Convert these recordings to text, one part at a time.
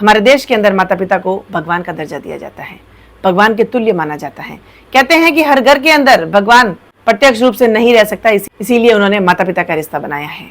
हमारे देश के अंदर माता पिता को भगवान का दर्जा दिया जाता है, भगवान के तुल्य माना जाता है। कहते हैं कि हर घर के अंदर भगवान प्रत्यक्ष रूप से नहीं रह सकता, इसीलिए उन्होंने माता पिता का रिश्ता बनाया है।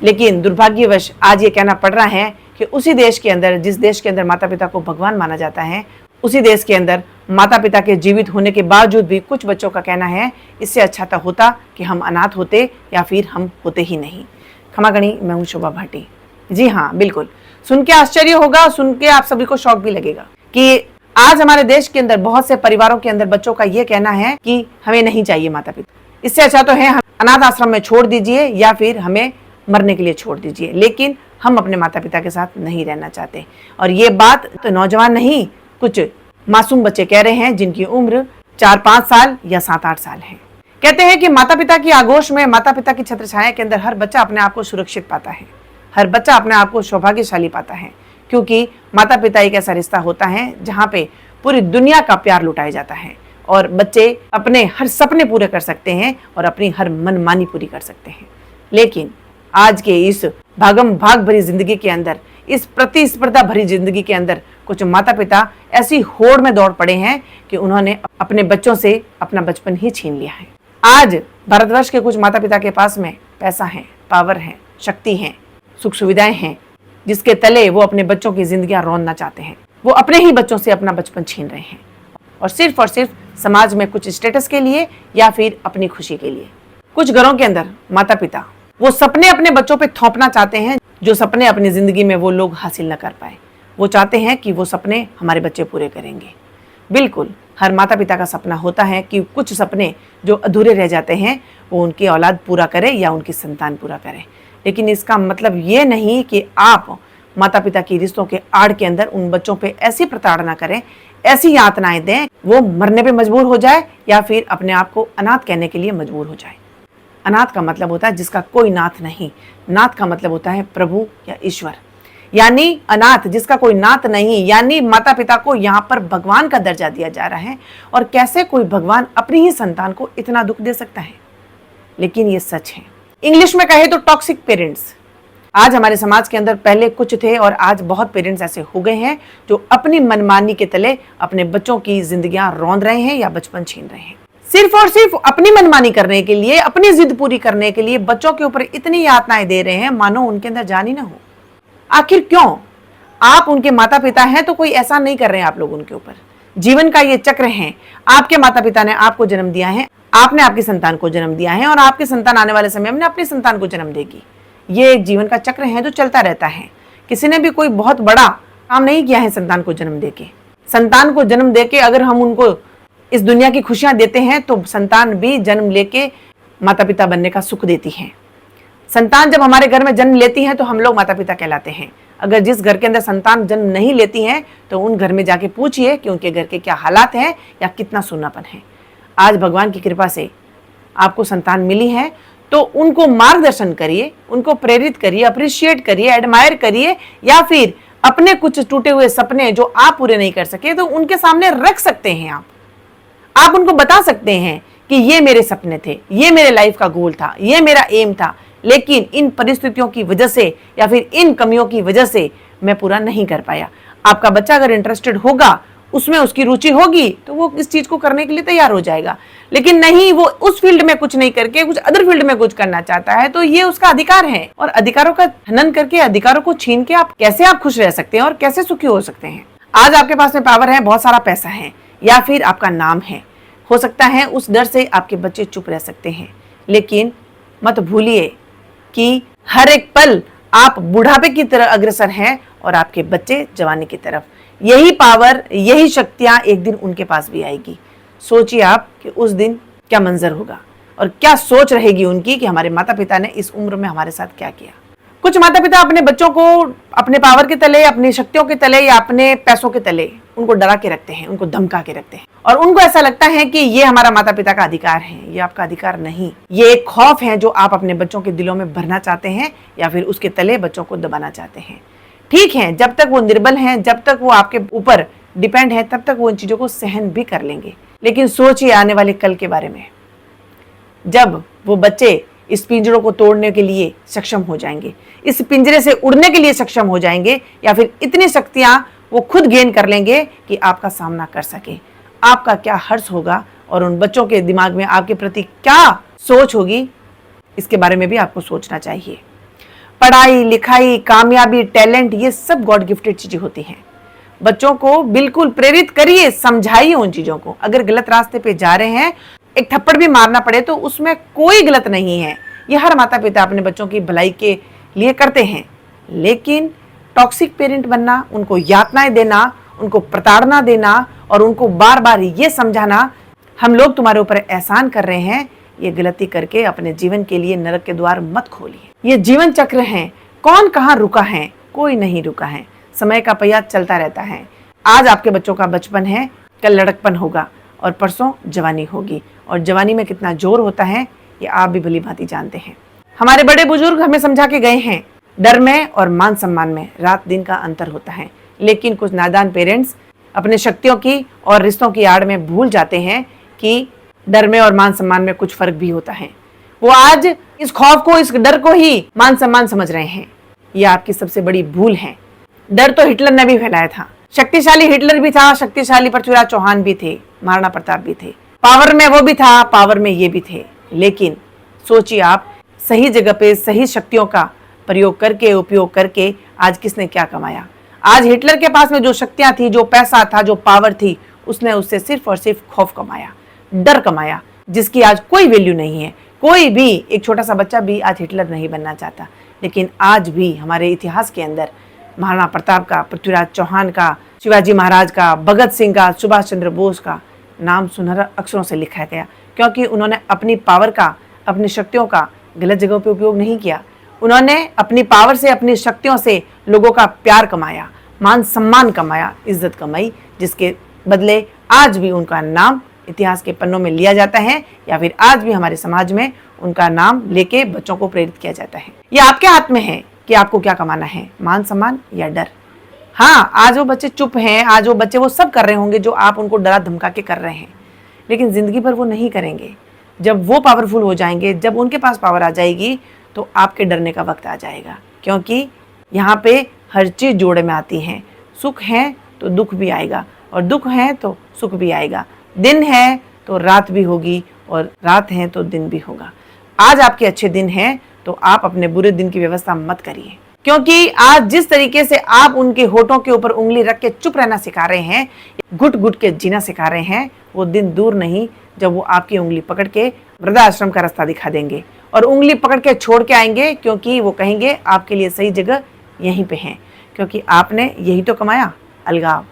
लेकिन दुर्भाग्यवश आज ये कहना पड़ रहा है कि उसी देश के अंदर, जिस देश के अंदर माता पिता को भगवान माना जाता है, उसी देश के अंदर माता पिता के जीवित होने के बावजूद भी कुछ बच्चों का कहना है इससे अच्छा तो होता कि हम अनाथ होते या फिर हम होते ही नहीं। क्षमा करें, मैं हूँ शोभा भाटी। जी हाँ, बिल्कुल, सुन के आश्चर्य होगा, सुन के आप सभी को शौक भी लगेगा कि आज हमारे देश के अंदर बहुत से परिवारों के अंदर बच्चों का ये कहना है कि हमें नहीं चाहिए माता पिता, इससे अच्छा तो है हम अनाथ आश्रम में छोड़ दीजिए या फिर हमें मरने के लिए छोड़ दीजिए, लेकिन हम अपने माता पिता के साथ नहीं रहना चाहते। और ये बात तो नौजवान नहीं, कुछ मासूम बच्चे कह रहे हैं जिनकी उम्र 4-5 साल या 7-8 साल है। कहते हैं कि माता पिता की आगोश में, माता पिता की छत्र छाया के अंदर हर बच्चा अपने आप को सुरक्षित पाता है, हर बच्चा अपने आप को सौभाग्यशाली पाता है, क्योंकि माता पिता एक ऐसा रिश्ता होता है जहाँ पे पूरी दुनिया का प्यार लुटाया जाता है और बच्चे अपने हर सपने पूरे कर सकते हैं और अपनी हर मनमानी पूरी कर सकते हैं। लेकिन आज के इस भागम भाग भरी जिंदगी के अंदर, इस प्रतिस्पर्धा भरी जिंदगी के अंदर कुछ माता पिता ऐसी होड़ में दौड़ पड़े हैं कि उन्होंने अपने बच्चों से अपना बचपन ही छीन लिया है। आज भारतवर्ष के कुछ माता पिता के पास में पैसा है, पावर है, शक्ति है, सुख सुविधाएं हैं, जिसके तले वो अपने बच्चों की जिंदगियां रोनना चाहते हैं। वो अपने ही बच्चों से अपना बचपन छीन रहे हैं और सिर्फ समाज में कुछ स्टेटस के लिए या फिर अपनी खुशी के लिए। कुछ घरों के अंदर माता पिता वो सपने अपने बच्चों पे थोपना चाहते हैं जो सपने अपनी जिंदगी में वो लोग हासिल न कर पाए। वो चाहते हैं कि वो सपने हमारे बच्चे पूरे करेंगे। बिल्कुल, हर माता पिता का सपना होता है कि कुछ सपने जो अधूरे रह जाते हैं वो उनकी औलाद पूरा करे या उनकी संतान पूरा करे। लेकिन इसका मतलब ये नहीं कि आप माता पिता की रिश्तों के आड़ के अंदर उन बच्चों पे ऐसी प्रताड़ना करें, ऐसी यातनाएं दें, वो मरने पे मजबूर हो जाए या फिर अपने आप को अनाथ कहने के लिए मजबूर हो जाए। अनाथ का मतलब होता है जिसका कोई नाथ नहीं। नाथ का मतलब होता है प्रभु या ईश्वर, यानी अनाथ जिसका कोई नाथ नहीं, यानी माता पिता को यहाँ पर भगवान का दर्जा दिया जा रहा है। और कैसे कोई भगवान अपनी ही संतान को इतना दुख दे सकता है? लेकिन ये सच है। इंग्लिश में कहे तो टॉक्सिक पेरेंट्स आज हमारे समाज के अंदर पहले कुछ थे और आज बहुत पेरेंट्स ऐसे हो गए हैं जो अपनी मनमानी के तले अपने बच्चों की जिंदगियां रौंद रहे हैं या बचपन छीन रहे हैं। सिर्फ और सिर्फ अपनी मनमानी करने के लिए, अपनी जिद पूरी करने के लिए बच्चों के ऊपर इतनी यातनाएं दे रहे हैं मानो उनके अंदर जान ही ना हो। आखिर क्यों? आप उनके माता पिता हैं तो कोई ऐसा नहीं कर रहे हैं आप लोग उनके ऊपर। जीवन का ये चक्र है, आपके माता पिता ने आपको जन्म दिया है, आपने आपकी संतान को जन्म दिया है और आपकी संतान आने वाले समय में अपनी संतान को जन्म देगी। ये एक जीवन का चक्र है जो चलता रहता है। किसी ने भी कोई बहुत बड़ा काम नहीं किया है संतान को जन्म देके। संतान को जन्म देके अगर हम उनको इस दुनिया की खुशियां देते हैं तो संतान भी जन्म लेके माता पिता बनने का सुख देती है। संतान जब हमारे घर में जन्म लेती है तो हम लोग माता पिता कहलाते हैं। अगर जिस घर के अंदर संतान जन्म नहीं लेती है तो उन घर में जाके पूछिए कि उनके घर के क्या हालात हैं या कितना सूनापन है। आज भगवान की कृपा से आपको संतान मिली है तो उनको मार्गदर्शन करिए, उनको प्रेरित करिए, अप्रिशिएट करिए, एडमायर करिए, या फिर अपने कुछ टूटे हुए सपने जो आप पूरे नहीं कर सके तो उनके सामने रख सकते हैं। आप उनको बता सकते हैं कि ये मेरे सपने थे, ये मेरे लाइफ का गोल था, ये मेरा एम था, लेकिन इन परिस्थितियों की वजह से या फिर इन कमियों की वजह से मैं पूरा नहीं कर पाया। आपका बच्चा अगर इंटरेस्टेड होगा, उसमें उसकी रुचि होगी तो वो इस चीज को करने के लिए तैयार हो जाएगा। लेकिन नहीं, वो उस फील्ड में कुछ नहीं करके कुछ अदर फील्ड में कुछ करना चाहता है तो ये उसका अधिकार है। और अधिकारों का हनन करके, अधिकारों को छीन के आप कैसे आप खुश रह सकते हैं और कैसे सुखी हो सकते हैं? आज आपके पास में पावर है, बहुत सारा पैसा है या फिर आपका नाम है, हो सकता है उस डर से आपके बच्चे चुप रह सकते हैं। लेकिन मत भूलिए कि हर एक पल आप बुढ़ापे की तरफ अग्रसर हैं और आपके बच्चे जवानी की तरफ। यही पावर, यही शक्तियां एक दिन उनके पास भी आएगी। सोचिए आप कि उस दिन क्या मंजर होगा और क्या सोच रहेगी उनकी कि हमारे माता पिता ने इस उम्र में हमारे साथ क्या किया। कुछ माता पिता अपने बच्चों को अपने पावर के तले, अपनी शक्तियों के तले या अपने पैसों के तले उनको डरा के रखते हैं, उनको धमका के रखते हैं और उनको ऐसा लगता है कि ये हमारा माता पिता का अधिकार है। ये आपका अधिकार नहीं, ये एक खौफ है जो आप अपने बच्चों के दिलों में भरना चाहते हैं या फिर उसके तले बच्चों को दबाना चाहते हैं। ठीक है, जब तक वो निर्बल हैं, जब तक वो आपके ऊपर डिपेंड है, तब तक वो इन चीजों को सहन भी कर लेंगे। लेकिन सोचिए आने वाले कल के बारे में, जब वो बच्चे इस पिंजरों को तोड़ने के लिए सक्षम हो जाएंगे, इस पिंजरे से उड़ने के लिए सक्षम हो जाएंगे या फिर इतनी शक्तियां वो खुद गेन कर लेंगे कि आपका सामना कर सके। आपका क्या हर्ष होगा और उन बच्चों के दिमाग में आपके प्रति क्या सोच होगी, इसके बारे में भी आपको सोचना चाहिए। पढ़ाई लिखाई, कामयाबी, टैलेंट, ये सब गॉड गिफ्टेड चीजें होती हैं। बच्चों को बिल्कुल प्रेरित करिए, समझाइए उन चीजों को। अगर गलत रास्ते पे जा रहे हैं, एक थप्पड़ भी मारना पड़े तो उसमें कोई गलत नहीं है। ये हर माता पिता अपने बच्चों की भलाई के लिए करते हैं। लेकिन टॉक्सिक पेरेंट बनना, उनको यातनाएं देना, उनको प्रताड़ना देना और उनको बार बार ये समझाना हम लोग तुम्हारे ऊपर एहसान कर रहे हैं, ये गलती करके अपने जीवन के लिए नरक के द्वार मत खोलिए। ये जीवन चक्र है, कौन कहाँ रुका है? कोई नहीं रुका है। समय का पहिया चलता रहता है। आज आपके बच्चों का बचपन है, कल लड़कपन होगा और परसों जवानी होगी। और जवानी में कितना जोर होता है ये आप भी भली भांति जानते हैं। हमारे बड़े बुजुर्ग हमें समझा के गए हैं, डर में और मान सम्मान में रात दिन का अंतर होता है। लेकिन कुछ नादान पेरेंट्स अपने शक्तियों की और रिश्तों की आड़ में भूल जाते हैं कि डर में और मान सम्मान में कुछ फर्क भी होता है। वो आज इस खौफ को, इस डर को ही मान सम्मान समझ रहे हैं। यह आपकी सबसे बड़ी भूल है। डर तो हिटलर ने भी फैलाया था। शक्तिशाली हिटलर भी था, शक्तिशाली पृथ्वीराज चौहान भी थे, महाराणा प्रताप भी थे। पावर में वो भी था, पावर में ये भी थे। लेकिन सोचिए आप, सही जगह पे सही शक्तियों का प्रयोग करके, उपयोग करके आज किसने क्या कमाया? आज हिटलर के पास में जो शक्तियां थी, जो पैसा था, जो पावर थी, उसने उससे सिर्फ और सिर्फ खौफ कमाया, डर कमाया, जिसकी आज कोई वैल्यू नहीं है। कोई भी, एक छोटा सा बच्चा भी आज हिटलर नहीं बनना चाहता। लेकिन आज भी हमारे इतिहास के अंदर महाराणा प्रताप का, पृथ्वीराज चौहान का, शिवाजी महाराज का, भगत सिंह का, सुभाष चंद्र बोस का नाम सुनहरा अक्षरों से लिखा गया, क्योंकि उन्होंने अपनी पावर का, अपनी शक्तियों का गलत जगह पे उपयोग नहीं किया। उन्होंने अपनी पावर से, अपनी शक्तियों से लोगों का प्यार कमाया, मान सम्मान कमाया, इज्जत कमाई, जिसके बदले आज भी उनका नाम इतिहास के पन्नों में लिया जाता है, या फिर आज भी हमारे समाज में उनका नाम लेके बच्चों को प्रेरित किया जाता है। ये आपके हाथ में है कि आपको क्या कमाना है, मान सम्मान या डर। हाँ, आज वो बच्चे चुप हैं, आज वो बच्चे वो सब कर रहे होंगे जो आप उनको डरा धमका के कर रहे हैं, लेकिन जिंदगी भर वो नहीं करेंगे। जब वो पावरफुल हो जाएंगे, जब उनके पास पावर आ जाएगी, तो आपके डरने का वक्त आ जाएगा। क्योंकि यहाँ पे हर चीज जोड़े में आती है। सुख है तो दुख भी आएगा, और दुख है तो सुख भी आएगा। दिन है तो रात भी होगी, और रात है तो दिन भी होगा। आज आपके अच्छे दिन हैं तो आप अपने बुरे दिन की व्यवस्था मत करिए, क्योंकि आज जिस तरीके से आप उनके होठों के ऊपर उंगली रख के चुप रहना सिखा रहे हैं, घुट घुट के जीना सिखा रहे हैं, वो दिन दूर नहीं जब वो आपकी उंगली पकड़ के वृद्धाश्रम का रास्ता दिखा देंगे और उंगली पकड़ के छोड़ के आएंगे, क्योंकि वो कहेंगे आपके लिए सही जगह यहीं पे है, क्योंकि आपने यही तो कमाया, अलगाव।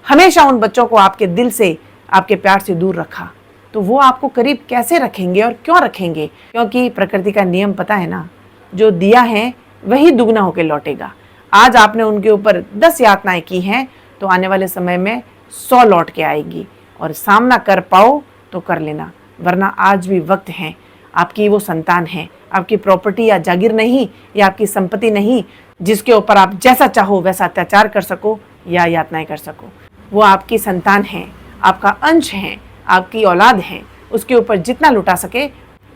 हमेशा उन बच्चों को आपके दिल से, आपके प्यार से दूर रखा, तो वो आपको करीब कैसे रखेंगे और क्यों रखेंगे? क्योंकि प्रकृति का नियम पता है ना, जो दिया है वही दुगना होकर लौटेगा। आज आपने उनके ऊपर 10 यातनाएं की हैं, तो आने वाले समय में 100 लौट के आएगी। और सामना कर पाओ तो कर लेना, वरना आज भी वक्त है। आपकी वो संतान है, आपकी प्रॉपर्टी या जागीर नहीं, या आपकी संपत्ति नहीं, जिसके ऊपर आप जैसा चाहो वैसा अत्याचार कर सको या यातनाएं कर सको। वो आपकी संतान है, आपका अंश है, आपकी औलाद है। उसके ऊपर जितना लुटा सके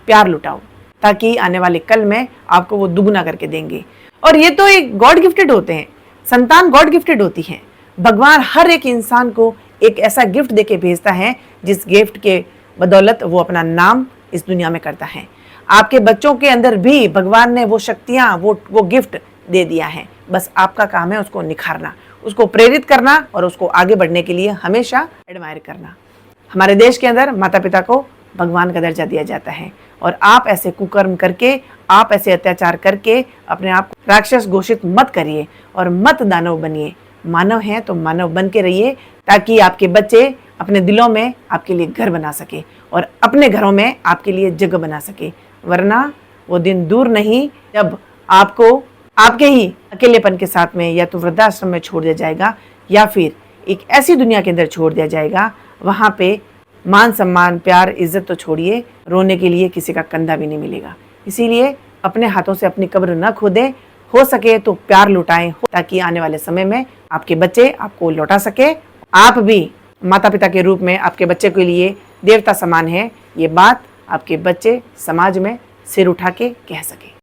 प्यार लुटाओ, ताकि आने वाले कल में आपको वो दुगना करके देंगे। और ये तो एक गॉड गिफ्टेड होते हैं, संतान गॉड गिफ्टेड होती है। भगवान हर एक इंसान को एक ऐसा गिफ्ट देके भेजता है, जिस गिफ्ट के बदौलत वो अपना नाम इस दुनिया में करता है। आपके बच्चों के अंदर भी भगवान ने वो शक्तियाँ, वो गिफ्ट दे दिया है। बस आपका काम है उसको निखारना, उसको प्रेरित करना और उसको आगे बढ़ने के लिए हमेशा एडमायर करना। हमारे देश के अंदर माता पिता को भगवान का दर्जा दिया जाता है, और आप ऐसे कुकर्म करके, आप ऐसे अत्याचार करके अपने आप को राक्षस घोषित मत करिए और मत दानव बनिए। मानव हैं तो मानव बन के रहिए, ताकि आपके बच्चे अपने दिलों में आपके लिए घर बना सके और अपने घरों में आपके लिए जगह बना सके। वरना वो दिन दूर नहीं जब आपको आपके ही अकेलेपन के साथ में या तो वृद्धाश्रम में छोड़ दिया जाएगा, या फिर एक ऐसी दुनिया के अंदर छोड़ दिया जाएगा, वहाँ पे मान सम्मान, प्यार, इज्जत तो छोड़िए, रोने के लिए किसी का कंधा भी नहीं मिलेगा। इसीलिए अपने हाथों से अपनी कब्र न खोदें, हो सके तो प्यार लुटाएं, ताकि आने वाले समय में आपके बच्चे आपको लौटा सके। आप भी माता पिता के रूप में आपके बच्चे के लिए देवता समान है, ये बात आपके बच्चे समाज में सिर उठा के कह सके।